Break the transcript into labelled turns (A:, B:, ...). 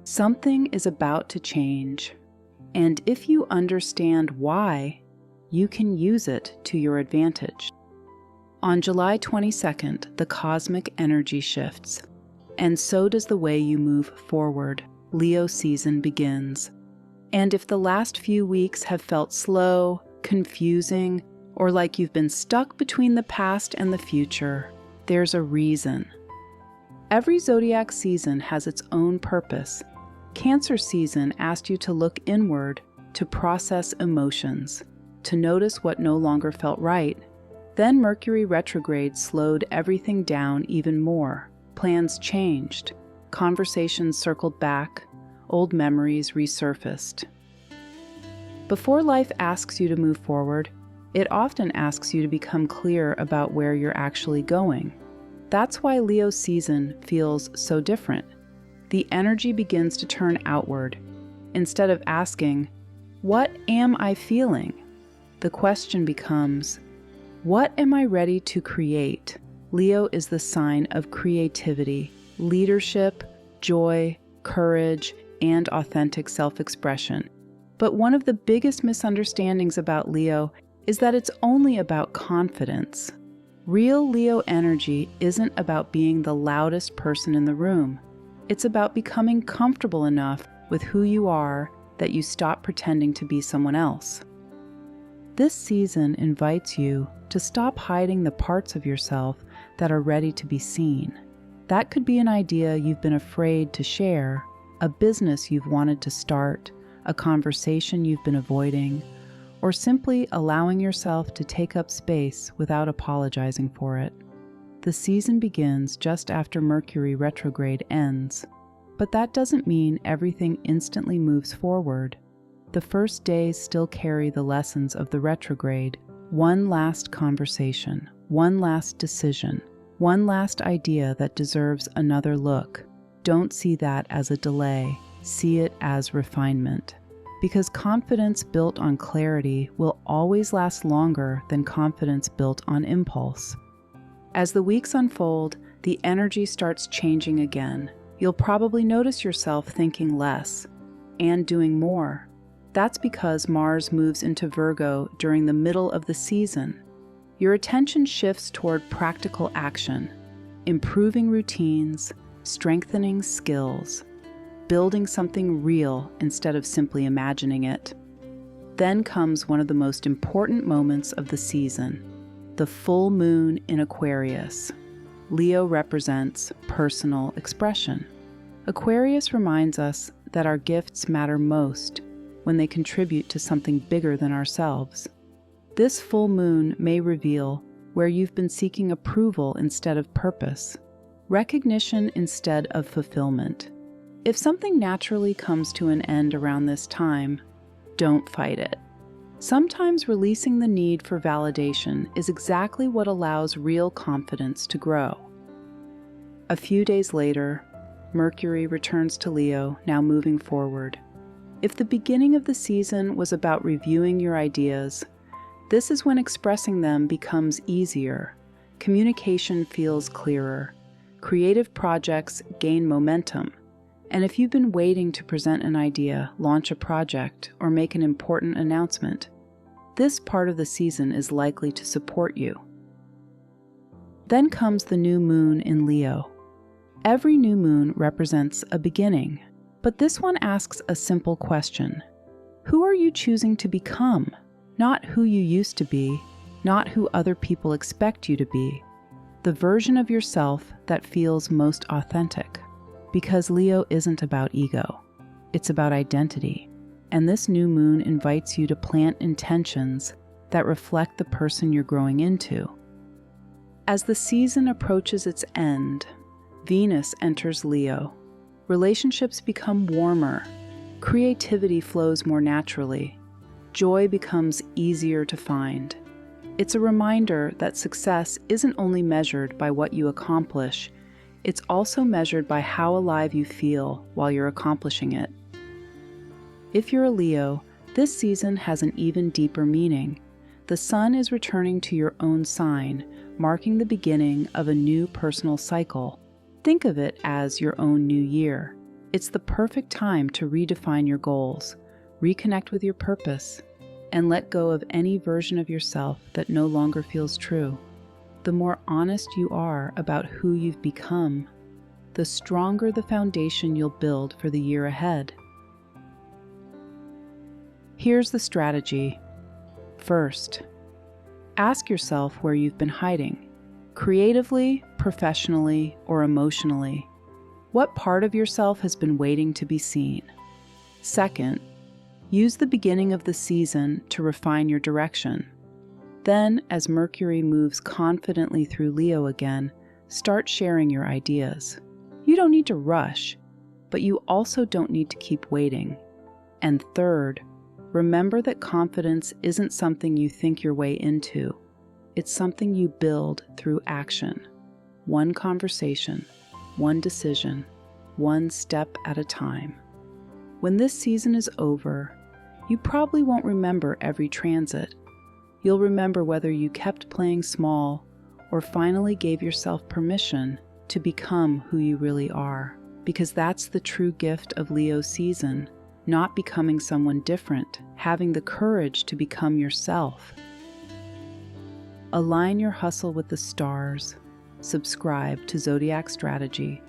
A: Something is about to change, and if you understand why, you can use it to your advantage. On July 22nd, the cosmic energy shifts, and so does the way you move forward. Leo season begins. And if the last few weeks have felt slow, confusing, or like you've been stuck between the past and the future, there's a reason. Every zodiac season has its own purpose. Cancer season asked you to look inward, to process emotions, to notice what no longer felt right. Then Mercury retrograde slowed everything down even more. Plans changed, conversations circled back, old memories resurfaced. Before life asks you to move forward, it often asks you to become clear about where you're actually going. That's why Leo season feels so different. The energy begins to turn outward. Instead of asking, "What am I feeling?" the question becomes, "What am I ready to create?" Leo is the sign of creativity, leadership, joy, courage, and authentic self-expression. But one of the biggest misunderstandings about Leo is that it's only about confidence. Real Leo energy isn't about being the loudest person in the room. It's about becoming comfortable enough with who you are that you stop pretending to be someone else. This season invites you to stop hiding the parts of yourself that are ready to be seen. That could be an idea you've been afraid to share, a business you've wanted to start, a conversation you've been avoiding, or simply allowing yourself to take up space without apologizing for it. The season begins just after Mercury retrograde ends, but that doesn't mean everything instantly moves forward. The first days still carry the lessons of the retrograde. One last conversation, one last decision, one last idea that deserves another look. Don't see that as a delay, see it as refinement. Because confidence built on clarity will always last longer than confidence built on impulse. As the weeks unfold, the energy starts changing again. You'll probably notice yourself thinking less and doing more. That's because Mars moves into Virgo during the middle of the season. Your attention shifts toward practical action, improving routines, strengthening skills, building something real instead of simply imagining it. Then comes one of the most important moments of the season, the full moon in Aquarius. Leo represents personal expression. Aquarius reminds us that our gifts matter most when they contribute to something bigger than ourselves. This full moon may reveal where you've been seeking approval instead of purpose, recognition instead of fulfillment. If something naturally comes to an end around this time, don't fight it. Sometimes releasing the need for validation is exactly what allows real confidence to grow. A few days later, Mercury returns to Leo, now moving forward. If the beginning of the season was about reviewing your ideas, this is when expressing them becomes easier. Communication feels clearer. Creative projects gain momentum. And if you've been waiting to present an idea, launch a project, or make an important announcement, this part of the season is likely to support you. Then comes the new moon in Leo. Every new moon represents a beginning, but this one asks a simple question. Who are you choosing to become? Not who you used to be, not who other people expect you to be. The version of yourself that feels most authentic. Because Leo isn't about ego, it's about identity. And this new moon invites you to plant intentions that reflect the person you're growing into. As the season approaches its end, Venus enters Leo. Relationships become warmer. Creativity flows more naturally. Joy becomes easier to find. It's a reminder that success isn't only measured by what you accomplish, it's also measured by how alive you feel while you're accomplishing it. If you're a Leo, this season has an even deeper meaning. The sun is returning to your own sign, marking the beginning of a new personal cycle. Think of it as your own new year. It's the perfect time to redefine your goals, reconnect with your purpose, and let go of any version of yourself that no longer feels true. The more honest you are about who you've become, the stronger the foundation you'll build for the year ahead. Here's the strategy. First, ask yourself where you've been hiding, creatively, professionally, or emotionally. What part of yourself has been waiting to be seen? Second, use the beginning of the season to refine your direction. Then, as Mercury moves confidently through Leo again, start sharing your ideas. You don't need to rush, but you also don't need to keep waiting. And third, remember that confidence isn't something you think your way into. It's something you build through action. One conversation, one decision, one step at a time. When this season is over, you probably won't remember every transit. You'll remember whether you kept playing small or finally gave yourself permission to become who you really are. Because that's the true gift of Leo season, not becoming someone different, having the courage to become yourself. Align your hustle with the stars. Subscribe to Zodiac Strategy